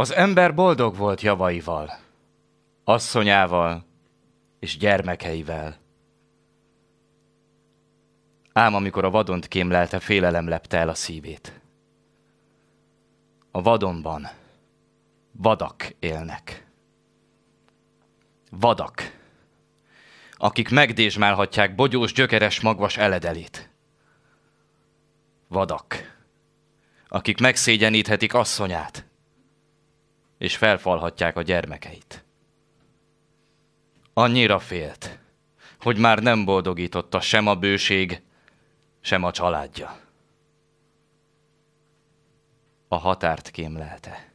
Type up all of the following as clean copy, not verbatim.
Az ember boldog volt javaival, asszonyával és gyermekeivel. Ám amikor a vadont kémlelte, félelem lepte el a szívét. A vadonban vadak élnek. Vadak, akik megdésmálhatják bogyós, gyökeres, magvas eledelét. Vadak, akik megszégyeníthetik asszonyát, és felfalhatják a gyermekeit. Annyira félt, hogy már nem boldogította sem a bőség, sem a családja. A határt kémlelte.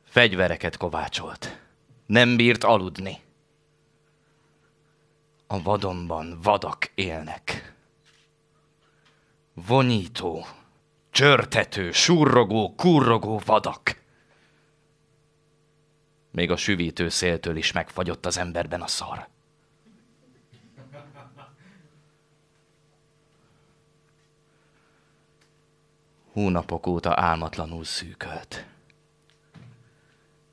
Fegyvereket kovácsolt. Nem bírt aludni. A vadonban vadak élnek. Vonyító, csörtető, surrogó, kurrogó vadak. Még a süvítő széltől is megfagyott az emberben a szar. Hónapok óta álmatlanul szűkölt.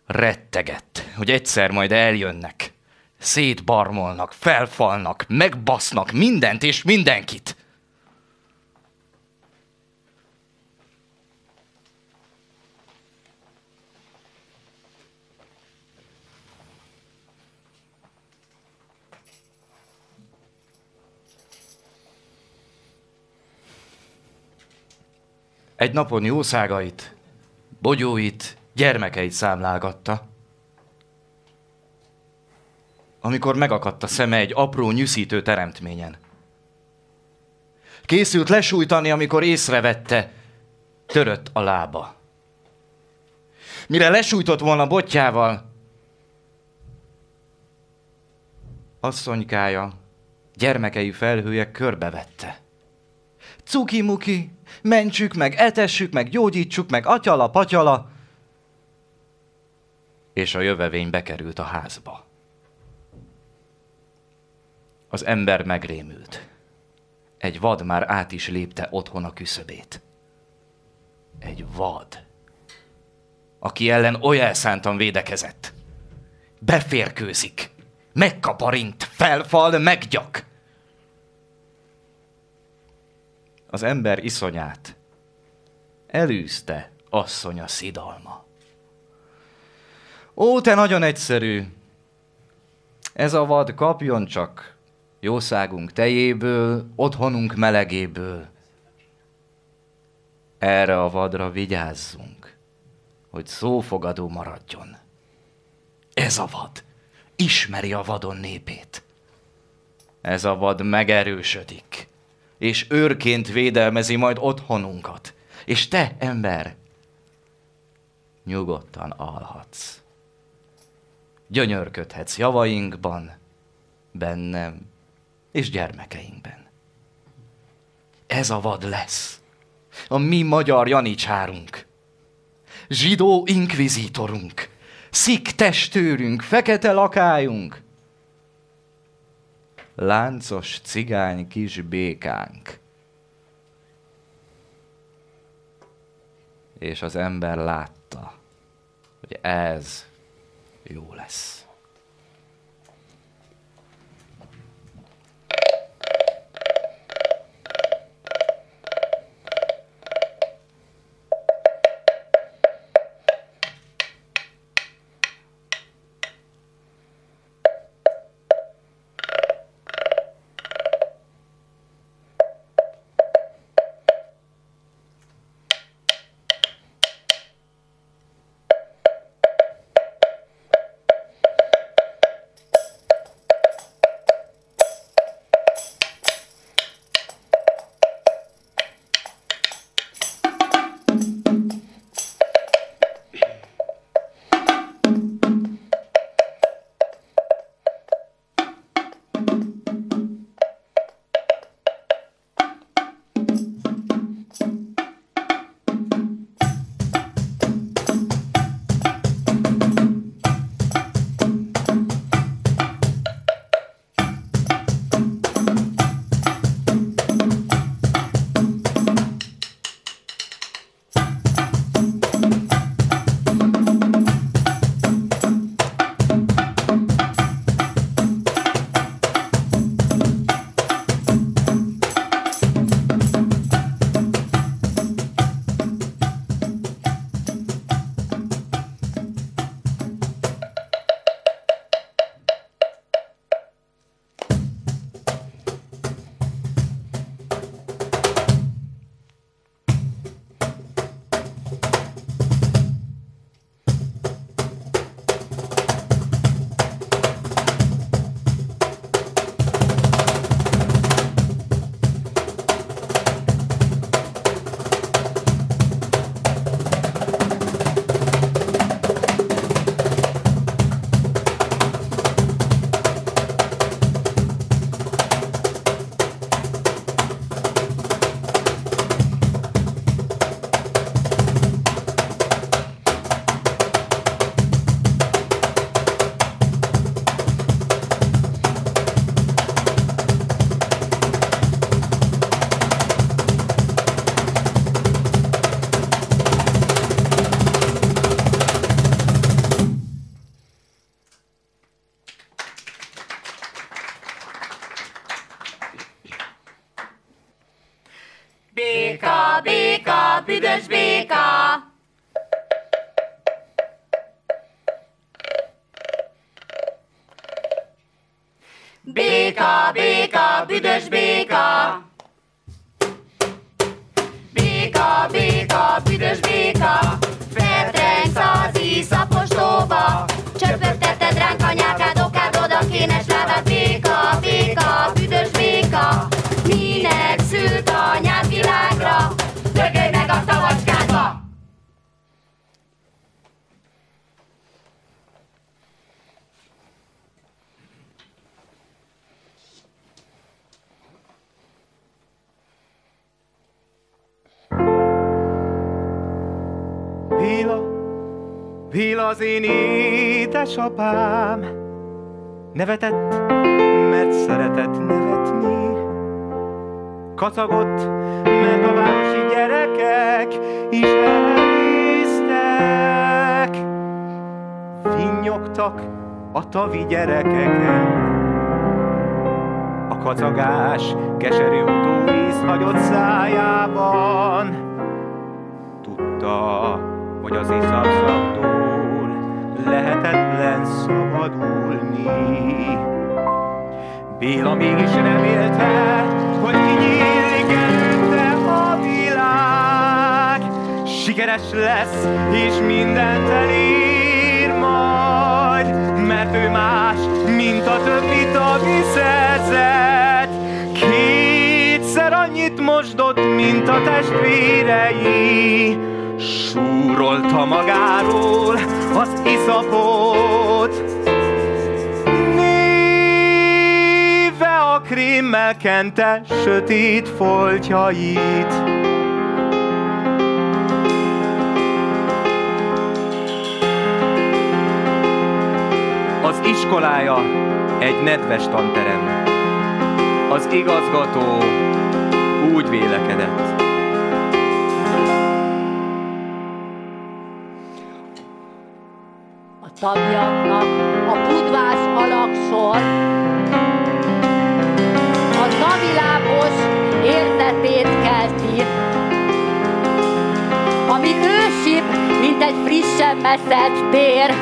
Rettegett, hogy egyszer majd eljönnek. Szétbarmolnak, felfalnak, megbasznak mindent és mindenkit. Egy napon jószágait, bogyóit, gyermekeit számlálgatta, amikor megakadt a szeme egy apró, nyűszítő teremtményen. Készült lesújtani, amikor észrevette, törött a lába. Mire lesújtott volna botjával, asszonykája, gyermekei felhője körbevette. Cuki-muki, mentsük meg, etessük meg, gyógyítsuk meg, atyala, patyala. És a jövevény bekerült a házba. Az ember megrémült. Egy vad már át is lépte otthona küszöbét. Egy vad, aki ellen olyan elszántan védekezett. Beférkőzik, megkaparint, felfal, meggyak. Az ember iszonyát elűzte asszonya szidalma. Ó, te nagyon egyszerű! Ez a vad kapjon csak jószágunk tejéből, otthonunk melegéből. Erre a vadra vigyázzunk, hogy szófogadó maradjon. Ez a vad ismeri a vadon népét. Ez a vad megerősödik, és őrként védelmezi majd otthonunkat. És te, ember, nyugodtan alhatsz. Gyönyörködhetsz javainkban, bennem és gyermekeinkben. Ez a vad lesz a mi magyar janicsárunk, zsidó inkvizítorunk, szik testőrünk, fekete lakályunk, láncos cigány kis békánk. És az ember látta, hogy ez jó lesz. Béka, béka, büdös béka! Béka, béka, büdös béka! Béka, béka, büdös béka! Feltrengsz az iszapos tóba, csöpögteted ránk a nyálkád, okád, oda kénes lábad. Béka, béka, büdös béka! Minek szült anyád világra? Dögölj meg a tavacskádba! Béla, Béla az én édesapám, nevetett, mert szeretett nevetni. Kacagott, mert a városi gyerekek is elnéztek. Finnyogtak a tavi gyerekeken. A kacagás keserű utóvíz hagyott szájában. Tudta, hogy az iszapszaktól lehetetlen szabadulni. Béla mégis remélte, hogy kinyílik előtte a világ. Sikeres lesz, és mindent elér majd, mert ő más, mint a többi taggi szerzet. Kétszer annyit mosdott, mint a testvérei. Súrolta magáról az iszapot, néve a krémmel kente sötét foltjait. Az iskolája egy nedves tanterem. Az igazgató úgy vélekedett. A tagjaknak a pudvás alaksor a tavilábos érzetét kelti, ami ősibb, mint egy frissen meszelt tér.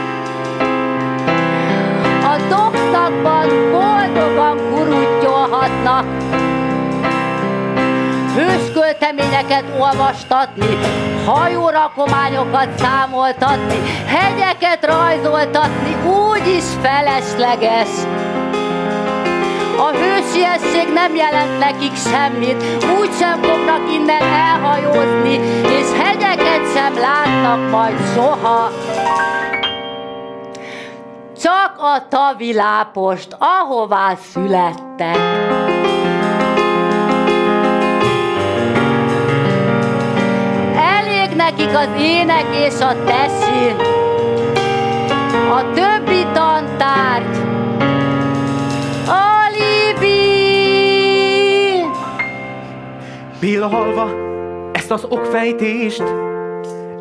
A dokszakban boldogan kuruttyolhatnak, hőskölteményeket olvastatni, hajórakományokat számoltatni, hegyeket rajzoltatni úgyis felesleges. A hősiesség nem jelent nekik semmit, úgysem fognak innen elhajózni, és hegyeket sem látnak majd soha. Csak a tavilápost, ahová születtek. Elég nekik az ének és a tesi, a többi tantárgy, alibi. Béla hallva ezt az okfejtést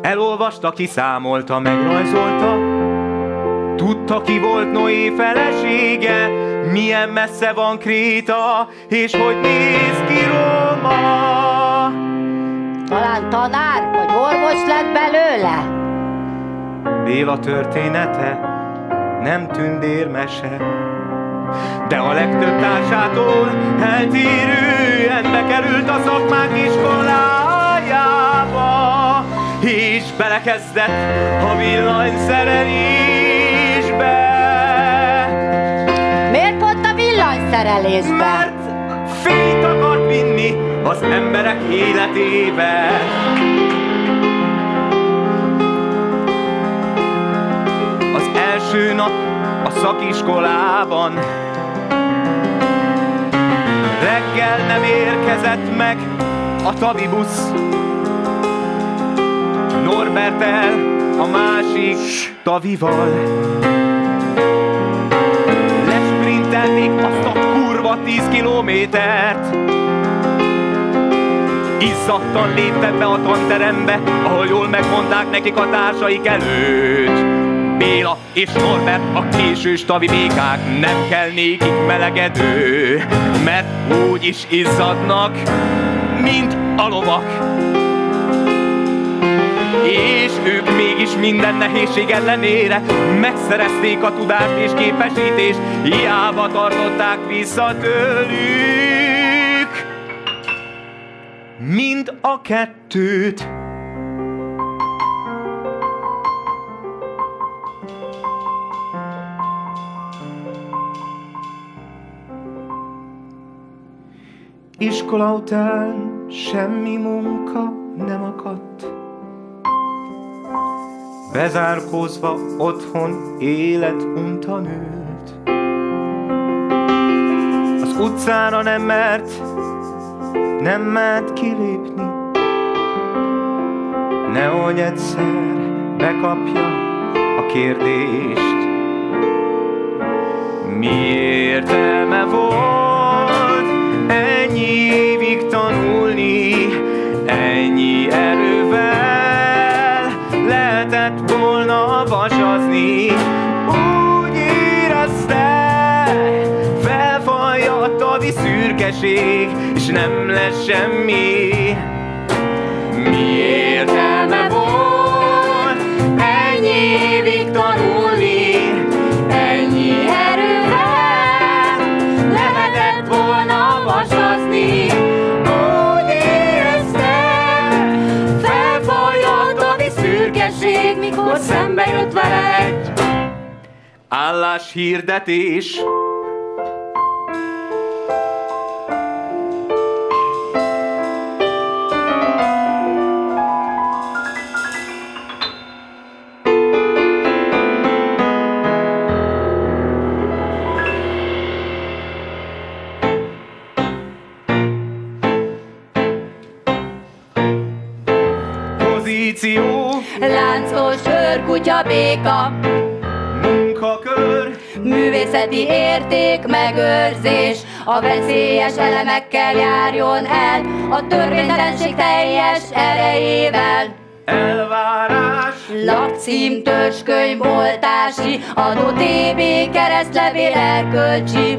elolvasta, kiszámolta, megrajzolta. Tudta, ki volt Noé felesége, milyen messze van Kréta, és hogy néz ki Róma. Talán tanár vagy orvos lett belőle? Béla története nem tündérmese, de a legtöbb társától eltérően bekerült a szakmák iskolájába, és belekezdett a villanyszerelésbe. Miért pont a villanyszerelésbe? Mert fényt akart vinni az emberek életébe. Az első nap a szakiskolában reggel nem érkezett meg a tavibusz. Norbert el a másik tavival lesprintelték azt a kurva 10 kilométert. Izzadtan léptek be a tanterembe, ahol jól megmondták nekik a társaik előtt. Béla és Norbert, a késős tavi békák, nem kell nékik melegedő, mert úgy is izzadnak, mint a lovak. És ők mégis minden nehézség ellenére megszerezték a tudást és képesítést, hiába tartották vissza tőlük mind a kettőt. Iskola után semmi munka nem akadt. Bezárkózva otthon életunta nőtt. Az utcára nem mert kilépni. Nehogy egyszer bekapja a kérdést. Mi értelme volt ennyi évig tanulni, ennyi erővel lehetett volna vasazni. Úgy érezte, felfalja a tavi szürkeség, és nem lesz semmi. Mi értelme volt ennyi évig tanulni, ennyi erővel lehetett volna vasazni. Úgy érezte, felfalja a szürkeség, mikor szembe jött vele egy álláshirdetés. Láncos őrkutya béka, munkakör, művészeti érték megőrzés, a veszélyes elemekkel járjon el, a törvénytelenség teljes erejével. Elvárás, Lakcím, törzskönyv, oltási, adó, TB, keresztlevél, erkölcsi,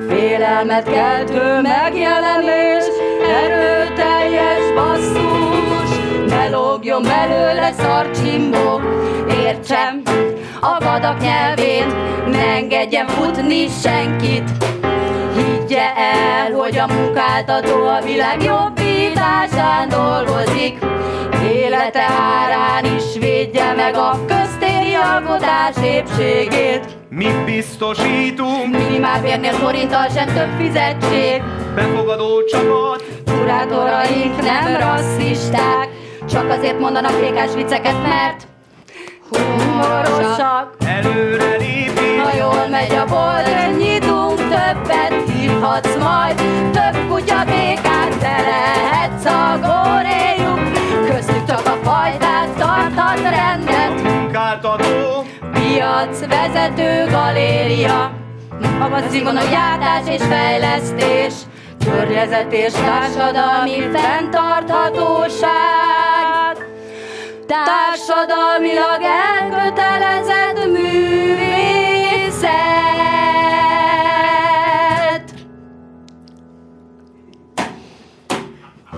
félelmet keltő megjelenés, erőteljes basszus, ne lógjon belőle szarcsimbó, értsem a vadak nyelvén, ne engedjen futni senkit. Higgye el, hogy a munkáltató a világ jobbításán dolgozik, élete árán is védje meg a köztéri alkotás épségét. Mit biztosítunk? Minimálbérnél forinttal sem több fizetség. Befogadó csapat, Kurátoraink nem rasszisták, csak azért mondanak békás vicceket, mert humorosak. előrelépés, Ha jól megy a bolt, nyitunk többet, hívhatsz majd több kutya békát, de lehet szagóréjuk, köztük csak a fajtát tarthat rendet. munkáltató, Piac, vezető, galéria, magazingonok, gyártás és fejlesztés, környezet és társadalmi fenntarthatóság, társadalmilag elkötelezett művészet.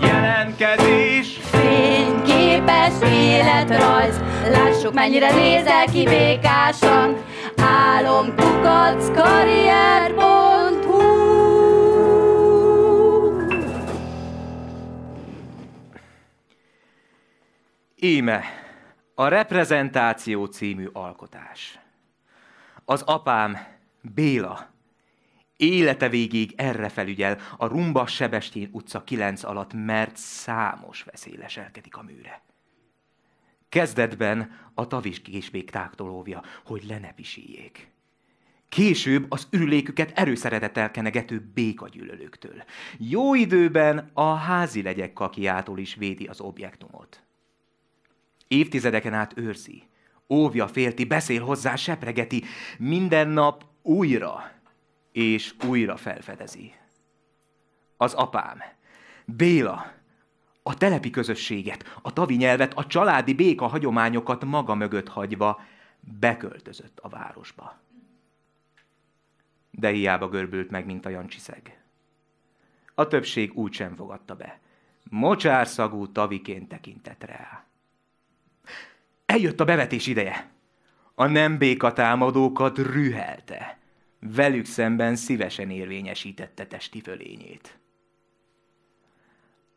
jelentkezés, Fényképes életrajz, lássuk mennyire nézel ki békásan, álomkukackarrier.hu. Íme a Reprezentáció című alkotás. Az apám, Béla, élete végéig erre felügyel a Rumba Sebestyén utca 9 alatt, mert számos veszély leselkedik a műre. Kezdetben a taviskésbék tágtolóvja, hogy le ne pisíjék. Később az ürüléküket erőszeretettel kenegető békagyűlölőktől. Jó időben a házi legyek kakiától is védi az objektumot. Évtizedeken át őrzi, óvja, félti, beszél hozzá, sepregeti, minden nap újra és újra felfedezi. Az apám, Béla, a telepi közösséget, a tavi nyelvet, a családi béka hagyományokat maga mögött hagyva beköltözött a városba. De hiába görbült meg, mint a Jancsiszeg. A többség úgysem fogadta be. mocsárszagú taviként tekintett rá. Eljött a bevetés ideje. A nem békatámadókat rühelte. Velük szemben szívesen érvényesítette testi fölényét.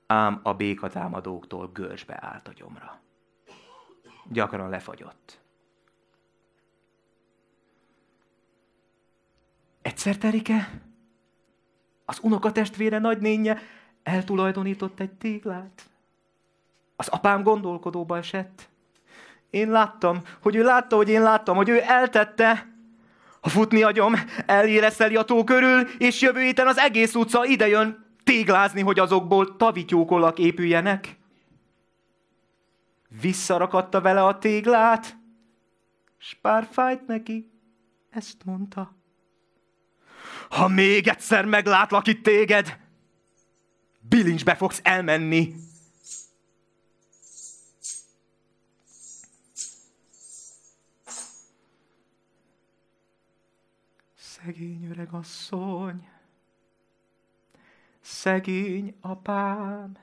Ám a békatámadóktól görcsbe állt a gyomra. Gyakran lefagyott. Egyszer Terike, az unokatestvére nagynénje eltulajdonított egy téglát. Az apám gondolkodóba esett. Én láttam, hogy ő eltette. Ha futni agyom, eléreszeli a tó körül, és jövő héten az egész utca idejön téglázni, hogy azokból tavityókollak épüljenek. Visszarakadta vele a téglát, s pár fájt neki, ezt mondta. Ha még egyszer meglátlak itt téged, bilincsbe fogsz elmenni. Szegény öregasszony, szegény apám,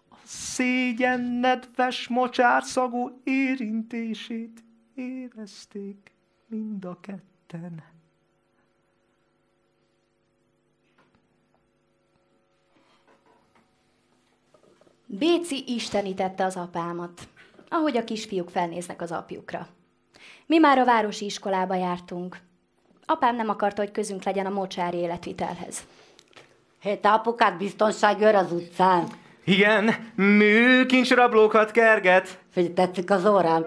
a szégyen nedves mocsárszagú érintését érezték mind a ketten. Béci istenítette az apámat, ahogy a kisfiúk felnéznek az apjukra. Mi már a városi iskolába jártunk. Apám nem akarta, hogy közünk legyen a mocsári életvitelhez. Hé, te apukád biztonságőr az utcán? Igen, műkincsrablókat kerget. Figyelj, tetszik az órám.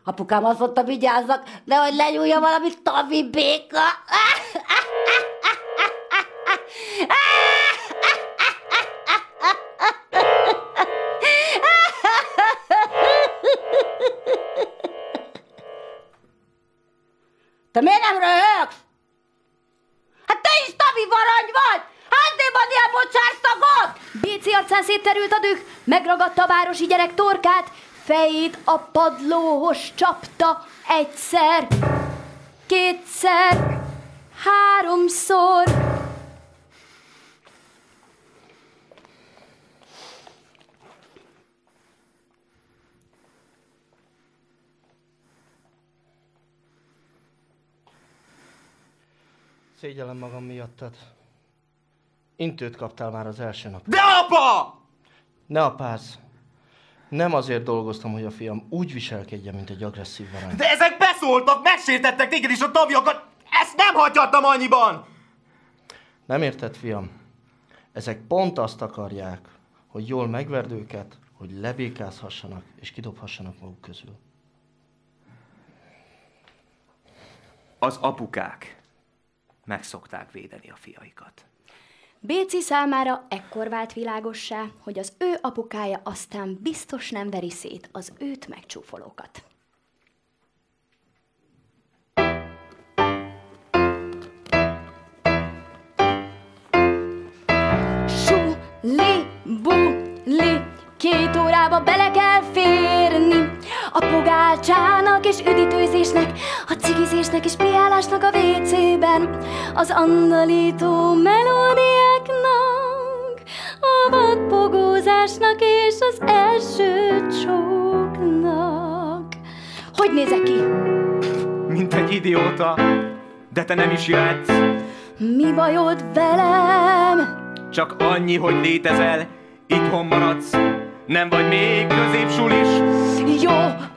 Apukám azt mondta, vigyázzak, de hogy lenyúlja valami tavi béka. Te miért nem röhögsz? Hát te is tavi varangy vagy! Hányzébb ad ilyen mocsárszagod? Béci arcán szétterült a düh, megragadta a városi gyerek torkát, fejét a padlóhoz csapta egyszer, kétszer, háromszor. Szégyellem magam miattad. Intőt kaptál már az első nap. De apa! Ne apázz! Nem azért dolgoztam, hogy a fiam úgy viselkedjen, mint egy agresszív varangy. De ezek beszóltak, megsértettek téged is a tavjakat! Ezt nem hagyhattam annyiban! Nem érted, fiam? Ezek pont azt akarják, hogy jól megverd őket, hogy lebékázhassanak és kidobhassanak maguk közül. Az apukák meg szokták védeni a fiaikat. Béci számára ekkor vált világossá, hogy az ő apukája aztán biztos nem veri szét az őt megcsúfolókat. Suli-buli, 2 órába bele kell férni. A pogálcsának és üdítőzésnek, a cigizésnek és piálásnak a WC-ben, az andalító melódiáknak, a vadpogózásnak és az első csóknak. Hogy nézek ki? Mint egy idióta, de te nem is jöhetsz. Mi bajod velem? Csak annyi, hogy létezel, itthon maradsz. Nem vagy még középsulis. Jó,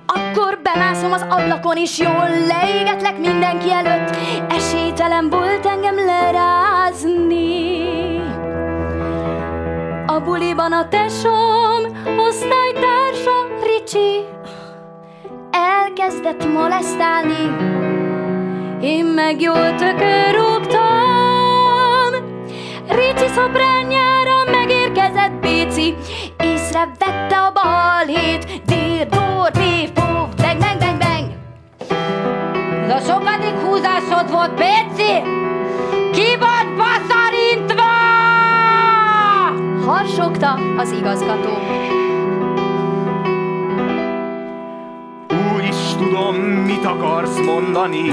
akkor bemászom az ablakon is, jól leégetlek mindenki előtt. Esélytelen volt engem lerázni. A buliban a tesóm, osztálytársa Ricsi elkezdett molesztálni. Én meg jól tökörrúgtam. Ricsi szobrányára megérkezett Béci, észrevette a balhét. Dír, dór, bív, púv, beng, beng, beng, beng. Ez a sokadik húzásod volt, Béci? Ki vagy baszarintva? Harsogta az igazgató. Úgy is tudom, mit akarsz mondani.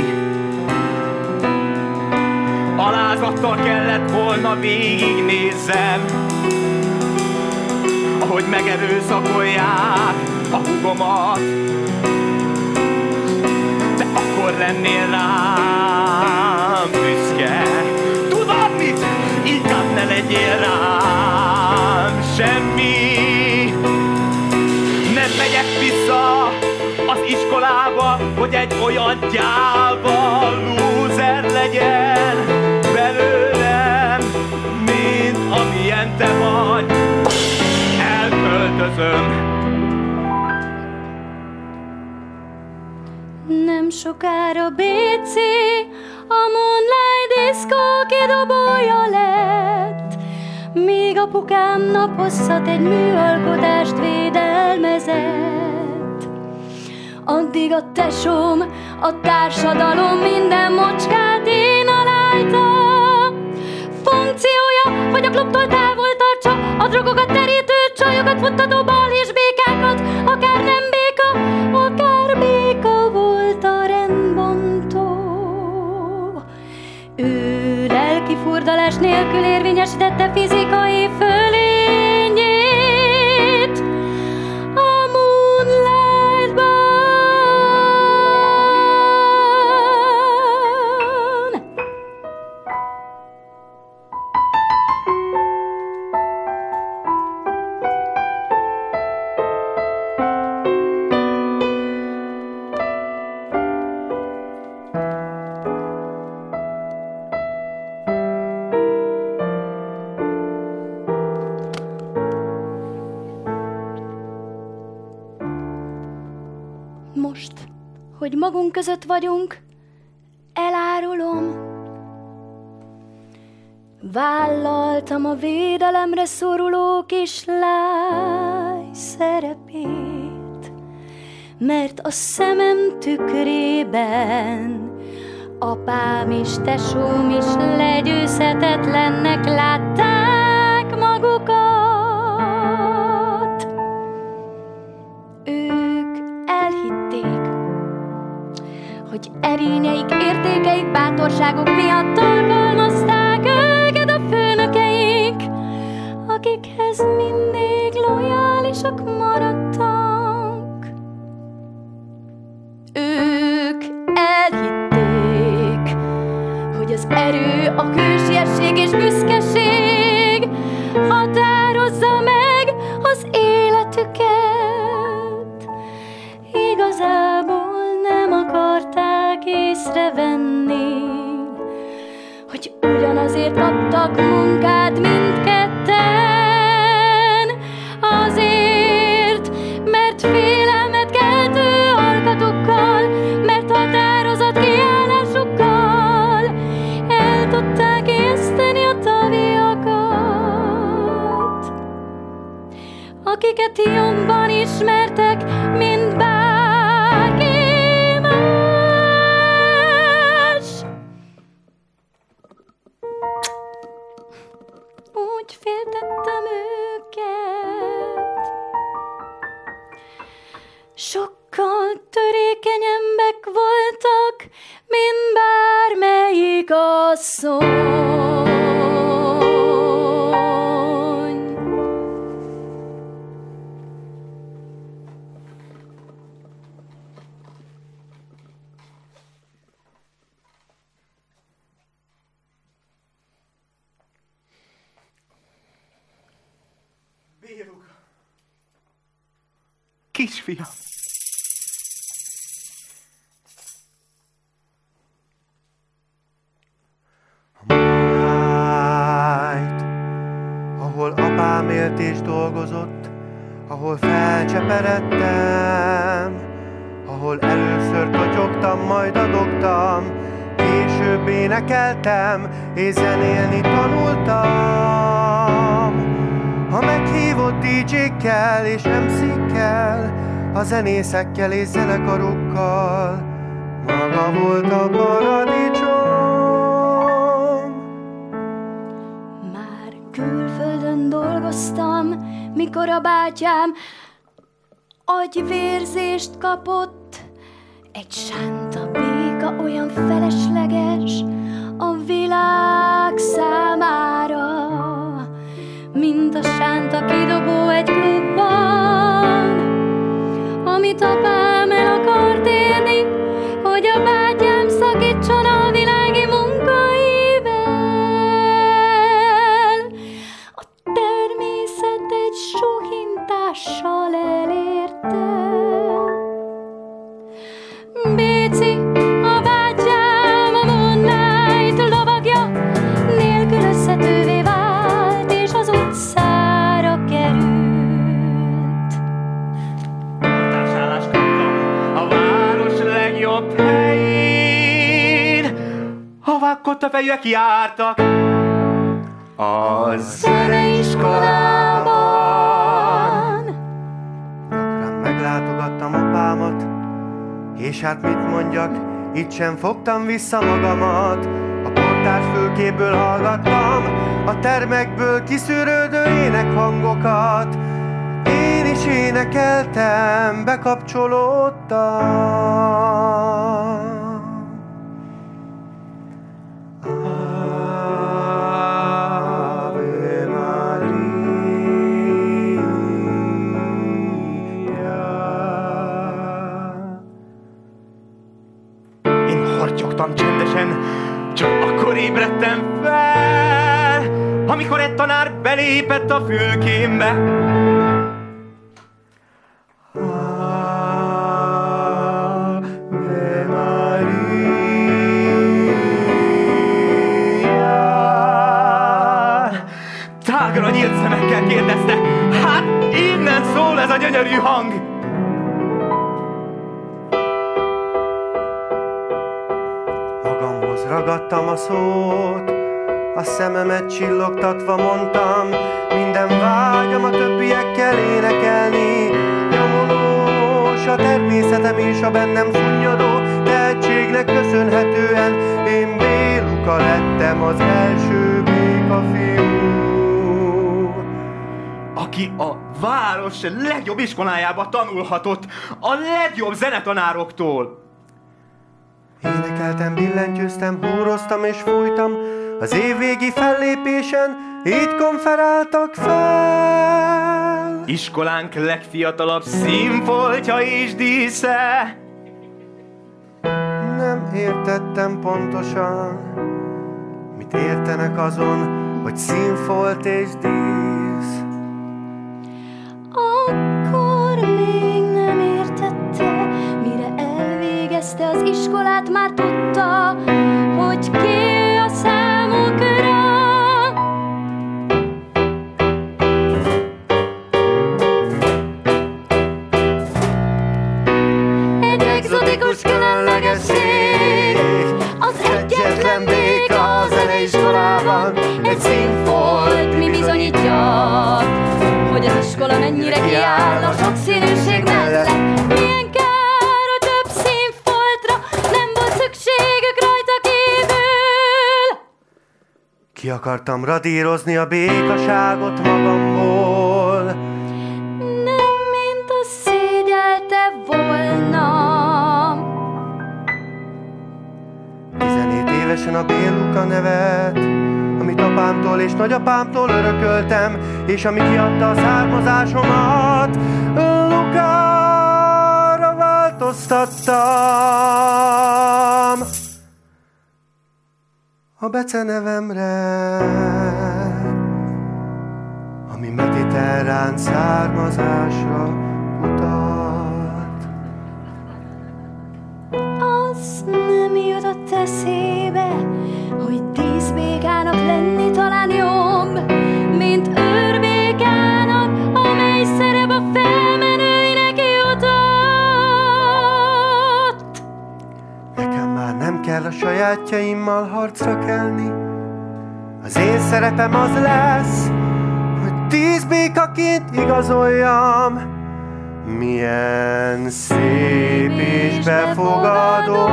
Alázattal kellett volna végignézzem. ahogy megerőszakolják a hugomat. De akkor lennél rám büszke. Tudod mit? Inkább ne legyél rám semmi. Nem megyek vissza az iskolába, hogy egy olyan gyáva lúzer legyen belőlem, mint amilyen te vagy. Elköltözöm. Nem sokára BC, a Moonlight Disco kidobója lett, míg apukám naphosszat egy műalkotást védelmezett. Addig a tesóm, a társadalom minden mocskát én alájta. Funkciója, hogy a klubtól távol tartsa a drogokat terítő csajokat, futtató balhés békákat, akár nem béka, akár béka volt a rendbontó. Ő lelki furdalás nélkül érvényesítette fizikai fölényét a Moonlightban. Most, hogy magunk között vagyunk, elárulom. Vállaltam a védelemre szoruló kislány szerepét, mert a szemem tükrében apám és tesóm is legyőzhetetlennek látták magukat. Ők elhitték, hogy erényeik, értékeik, bátorságok miatt alkalmazták őket a főnökeik, akikhez mindig lojálisak maradtak. Ők elhitték, hogy az erő, a hősiesség és büszkeség határozza meg az életüket. Igazából nem akarták észrevenni, hogy ugyanazért kaptak munkát mindketten. Azért, mert félelmet keltő alkatukkal, mert határozott kiállásukkal el tudták észteni a taviakat, akiket jobban ismertek, mint bárki más. Úgy féltettem őket, sokkal törékenyebbek voltak, mint bármelyik asszony. Béluga. Kisfiam. Moonlight, ahol apám élt és dolgozott, ahol felcseperedtem, ahol először totyogtam, majd adogtam, később énekeltem, és zenélni tanultam. Ha meghívott DJ-kkel és MC-kkel, a zenészekkel és zenekarokkal, maga volt a paradicsom. Már külföldön dolgoztam, mikor a bátyám agyvérzést kapott. Egy sánta béka olyan felesleges a világ számára, mint a sánta kidobó egy klub ott a fejűek jártak a zeneiskolában. Gyakran meglátogattam apámat, és hát mit mondjak, itt sem fogtam vissza magamat. A portás fülkéből hallgattam a termekből kiszűrődő énekhangokat. Én is énekeltem, bekapcsolódtam. Ave Maria. Én hortyogtam csendesen, csak akkor ébredtem fel, amikor egy tanár belépett a fülkémbe. Ave Maria. Tágra nyílt szemekkel kérdezte, hát innen szól ez a gyönyörű hang. Magamhoz ragadtam a szót, a szememet csillogtatva mondtam, minden vágyam a többiekkel énekelni. Nyomolós a természetem és a bennem szunnyadó tehetségnek köszönhetően én Béluka lettem, az első béka fiú. Aki a város legjobb iskolájába tanulhatott, a legjobb zenetanároktól. Énekeltem, billentyűztem, húroztam és fújtam, az évvégi fellépésen így konferáltak fel. Iskolánk legfiatalabb színfoltja és dísze. Nem értettem pontosan, mit értenek azon, hogy színfolt és dísz. Akkor még nem értette, mire elvégezte az iskolát, már tudta, hogy ki a számukra. Egy egzotikus, különleges szék, az egyetlen béka a zeneiskolában. Egy színfolt, mi bizonyítja, hogy az iskola mennyire kiáll a sokszínűség mellett. Milyen kár, hogy több színfoltra nem volt szükségük rajta kívül. Ki akartam radírozni a békaságot magamból. Nem, mint a szégyelte volna. 17 évesen a Béluka nevet, amit apámtól és nagyapámtól örököltem, és ami kiadta a származásomat, Lukára változtattam a becenevemre, ami mediterrán származásra utalt. Az nem jutott eszébe, hogy díszbékának lenni talán jobb, mint őrbékának, amely szerep a felmenőinek jutott. Nekem már nem kell a sajátjaimmal harcra kelni. Az én szerepem az lesz, hogy díszbékaként igazoljam, milyen szép és befogadó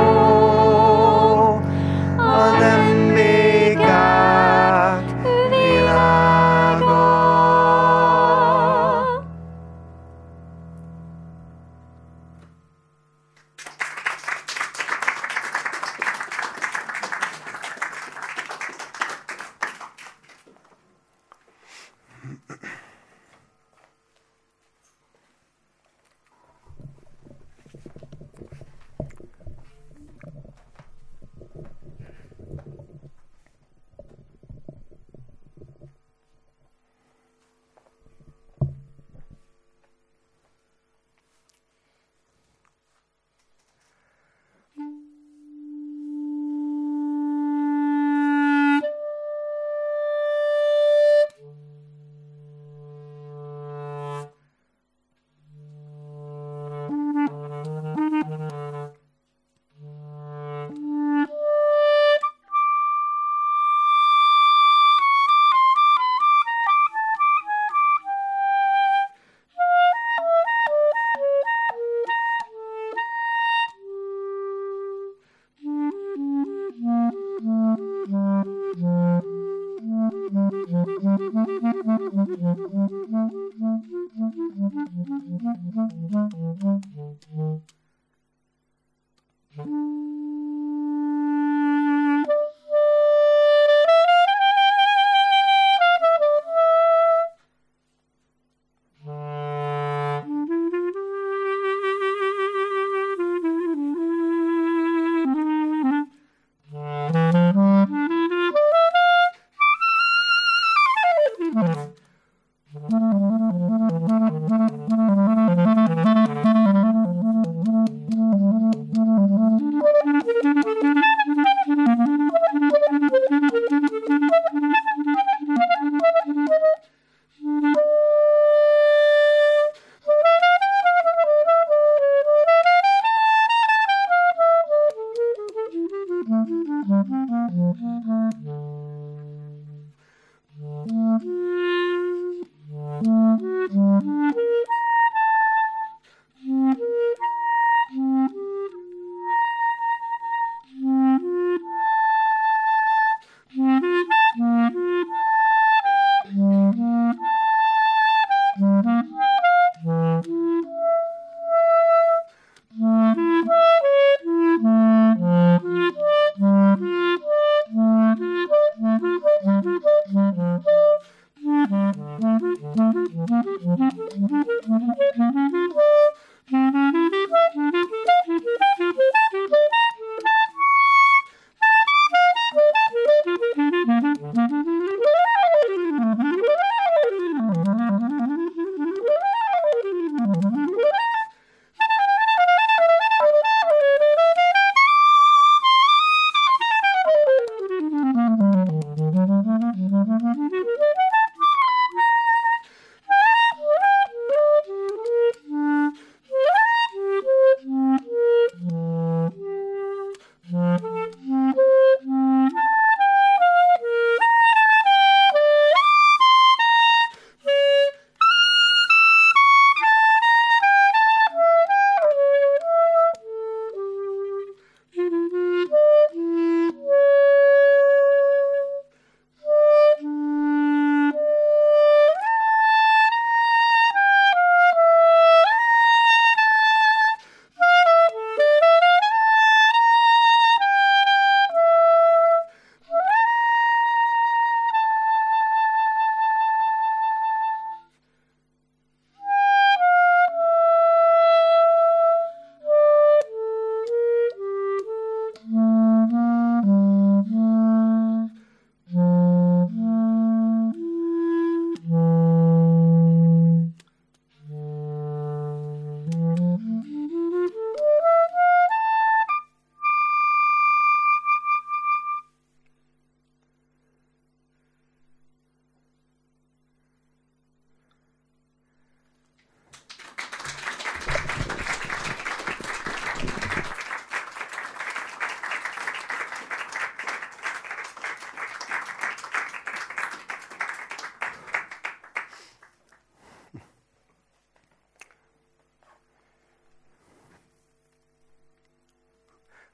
a nem békák világa.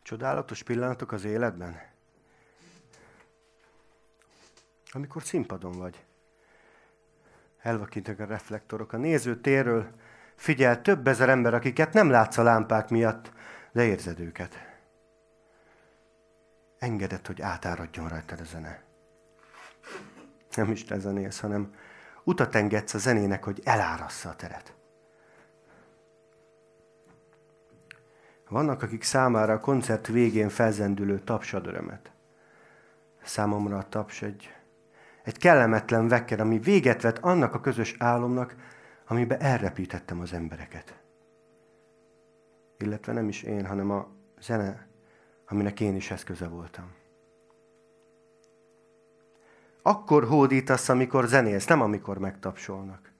Csodálatos pillanatok az életben? Amikor színpadon vagy. Elvakítanak a reflektorok. A nézőtérről figyel több ezer ember, akiket nem látsz a lámpák miatt, de érzed őket. Engeded, hogy átáradjon rajtad a zene. Nem is te zenélsz, hanem utat engedsz a zenének, hogy elárassza a teret. Vannak, akik számára a koncert végén felzendülő taps ad örömet. Számomra a taps egy kellemetlen vekker, ami véget vet annak a közös álomnak, amiben elrepítettem az embereket. Illetve nem is én, hanem a zene, aminek én is eszköze voltam. Akkor hódítasz, amikor zenélsz, nem amikor megtapsolnak.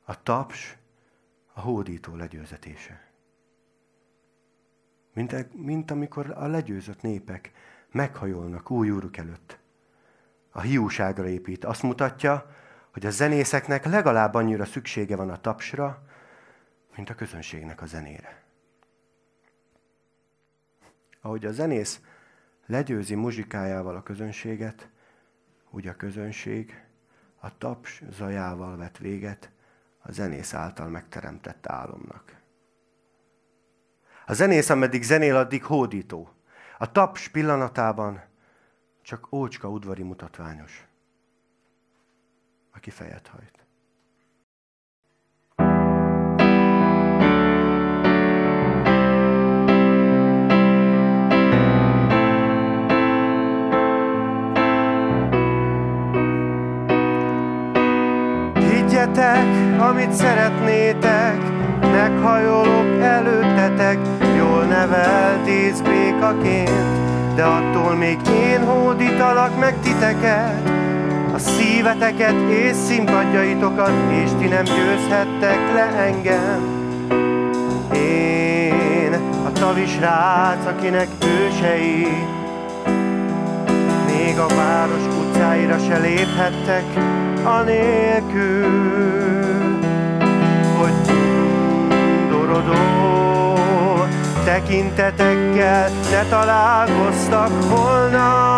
A taps a hódító legyőzetése. Mint amikor a legyőzött népek meghajolnak új úruk előtt. A hiúságra épít. Azt mutatja, hogy a zenészeknek legalább annyira szüksége van a tapsra, mint a közönségnek a zenére. Ahogy a zenész legyőzi muzsikájával a közönséget, úgy a közönség a taps zajával vet véget a zenész által megteremtett álomnak. A zenész, ameddig zenél, addig hódító. A taps pillanatában csak ócska udvari mutatványos, aki fejet hajt. Higgyetek, amit szeretnétek, meghajolok előttetek, jól nevelt észbékaként, de attól még én hódítalak meg titeket, a szíveteket és szimpatjaitokat, és ti nem győzhettek le engem. Én a tavi srác, akinek ősei még a város utcáira se léphettek, anélkül, hogy undorodó tekintetekkel ne találkoztak volna.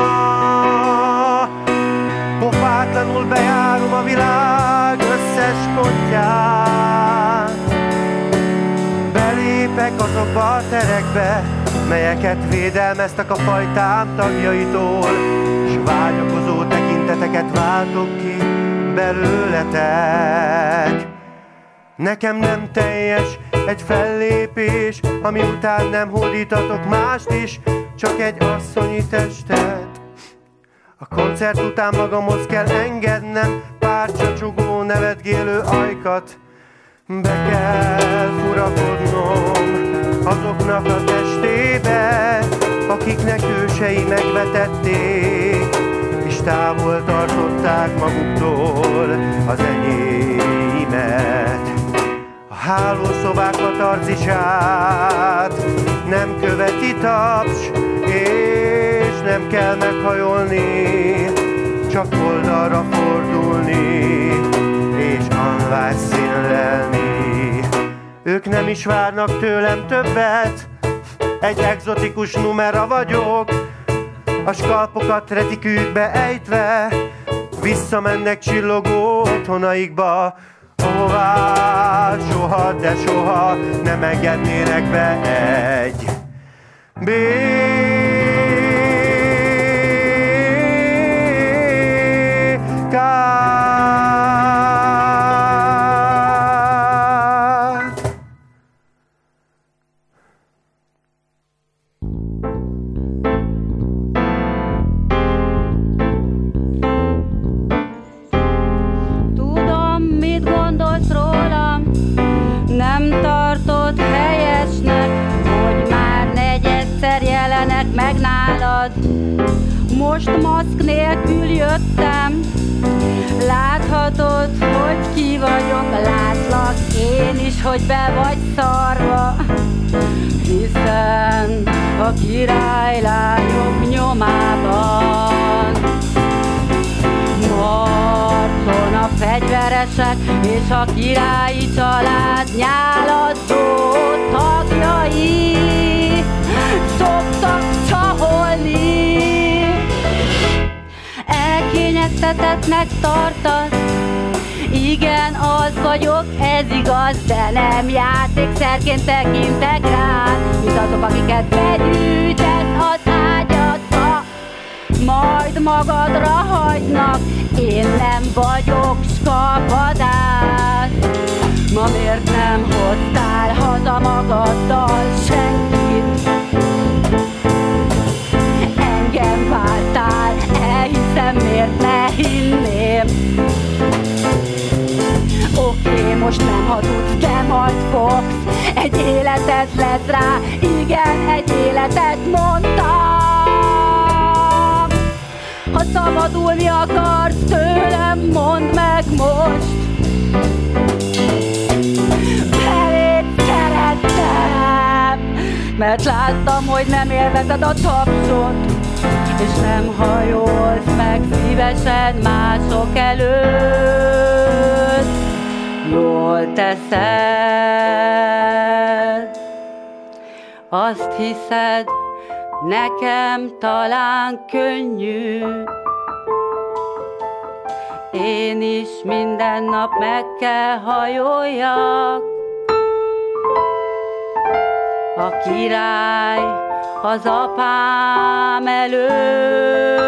Pofátlanul bejárom a világ összes pontján, belépek azokba a terekbe, melyeket védelmeztek a fajtám tagjaitól, s vágyakozó tekinteteket váltok ki belőletek. Nekem nem teljes egy fellépés, ami után nem hódítatok mást is, csak egy asszonyi testet. A koncert után magamhoz kell engednem pár csacsogó, nevetgélő ajkat. Be kell furakodnom azoknak a testébe, akiknek ősei megvetették, és távol tartották maguktól az enyémet. A hálószobák katarzisát nem követi taps, és nem kell meghajolni, csak oldalra fordulni, és anvás színlelni. Ők nem is várnak tőlem többet, egy egzotikus numera vagyok, a skalpokat retikükbe ejtve, visszamennek csillogó otthonaikba, ahová soha, de soha nem engednének be egy meg nálad. Most maszk nélkül jöttem, láthatod, hogy ki vagyok, látlak én is, hogy be vagy szarva, hiszen a királylányok nyomában marcon a fegyveresek és a királyi család nyáladzó tagjai szoktak csaholni. Elkényeztetettnek tartasz, igen, az vagyok, ez igaz, de nem játékszerként tekintek rád, mint azok, akiket begyűjtesz az ágyadba, majd magadra hagynak. Én nem vagyok skapadász. Ma miért nem hoztál haza magaddal senkit? Engem vártál, elhiszem, miért ne hinném? Oké, most nem hazudsz, de majd fogsz. Egy életed lesz rá, igen, egy életed, mondtam. Ha szabadulni akarsz tőlem, mondd meg most. Belét szerettem, mert láttam, hogy nem élvezed a tapsot, és nem hajolsz meg szívesen mások előtt. Jól teszed, azt hiszed, nekem talán könnyű. én is minden nap meg kell hajoljak. A király az apám előtt,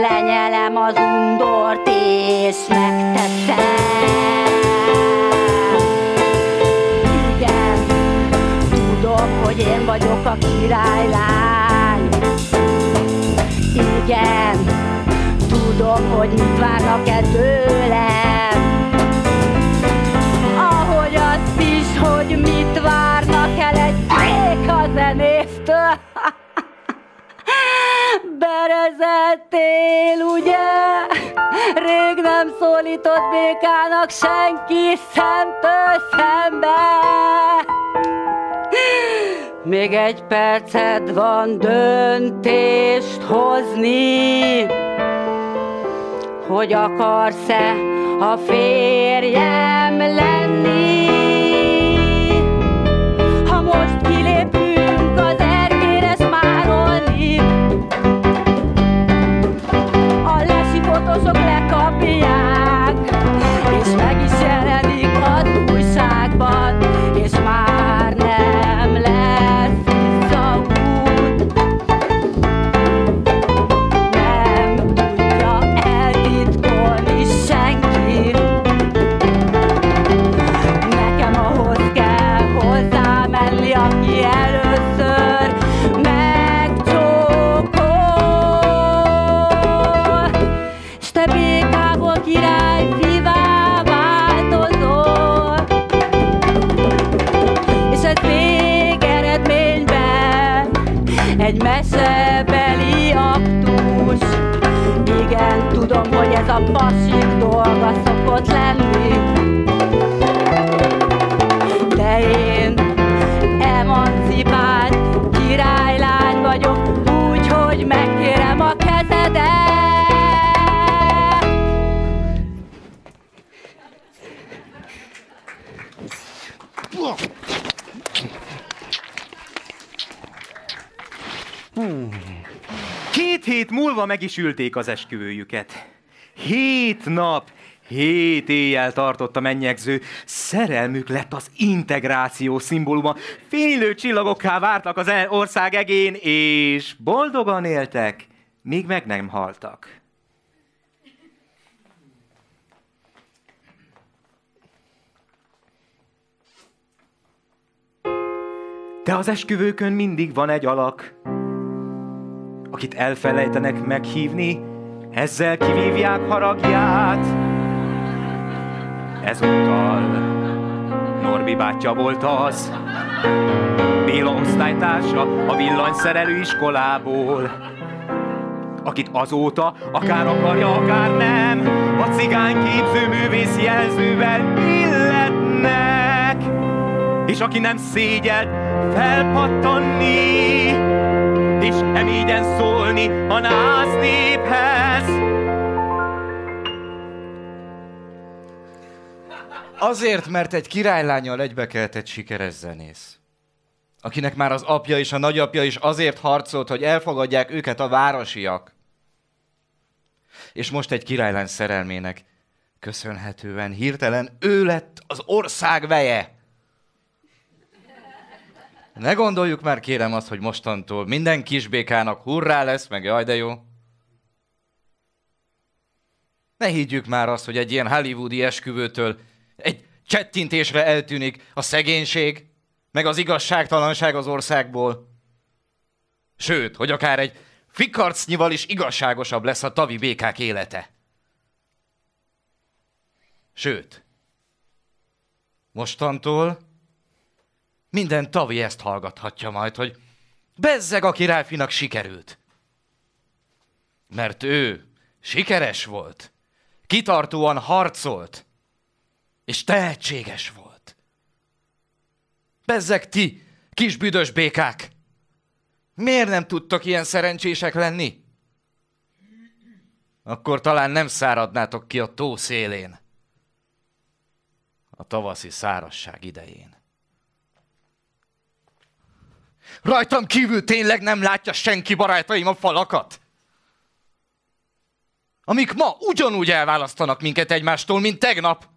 lenyelem az undort és megteszem. Igen, tudom, hogy én vagyok a királylány. Igen, tudom, hogy mit várnak-e tőlem. Ahogy azt is, hogy mit várnak el egy békazenésztől. Berezettél, ugye? Rég nem szólított békának senki szemtől szembe. Még egy perced van döntést hozni, hogy akarsz-e a férjem lenni. Ha most kilépünk az erkére smárolni, a lesi fotósok lekapják, és meg is jelenik az újságban, és már nem lesz visszaút. Nem tudja eltitkolni senki. Nekem ahhoz kell hozzá menni, aki először megcsókol. S te békából királyfivá változol, és ez végeredményben egy mesebeli aktus. Igen, tudom, hogy ez a pasik dolga szokott lenni, de én emancipált királylány vagyok, úgyhogy megkérem a kezedet. Két hét múlva meg is ülték az esküvőjüket. 7 nap, 7 éjjel tartott a mennyegző. Szerelmük lett az integráció szimbóluma. Fénylő csillagokká vártak az ország egén, és boldogan éltek, míg meg nem haltak. De az esküvőkön mindig van egy alak, akit elfelejtenek meghívni, ezzel kivívják haragját. Ezúttal Norbi bátyja volt az, Béla osztálytársa a villanyszerelő iskolából, akit azóta akár akarja, akár nem, a cigány képzőművész jelzővel illetnek, és aki nem szégyelt felpattanni, és emígyen szólni a nász néphez. Azért, mert egy királylánnyal egybekelt egy sikeres zenész, akinek már az apja és a nagyapja is azért harcolt, hogy elfogadják őket a városiak. És most egy királylány szerelmének köszönhetően hirtelen ő lett az ország veje. Ne gondoljuk már, kérem, azt, hogy mostantól minden kisbékának hurrá lesz, meg jaj, de jó. Ne higgyük már azt, hogy egy ilyen hollywoodi esküvőtől egy csettintésre eltűnik a szegénység, meg az igazságtalanság az országból. Sőt, hogy akár egy fikarcnyival is igazságosabb lesz a tavi békák élete. Sőt, mostantól minden tavi ezt hallgathatja majd, hogy bezzeg a királyfinak sikerült. Mert ő sikeres volt, kitartóan harcolt, és tehetséges volt. Bezzeg ti, kis büdös békák! Miért nem tudtok ilyen szerencsések lenni? Akkor talán nem száradnátok ki a tó szélén a tavaszi szárazság idején. Rajtam kívül tényleg nem látja senki, barátaim, a falakat? amik ma ugyanúgy elválasztanak minket egymástól, mint tegnap.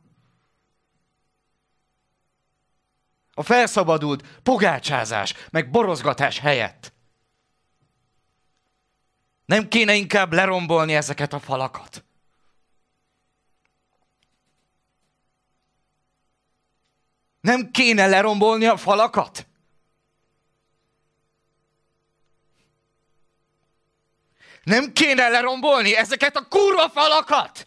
A felszabadult pogácsázás, meg borozgatás helyett. Nem kéne inkább lerombolni ezeket a falakat? Nem kéne lerombolni a falakat? Nem kéne lerombolni ezeket a kurva falakat?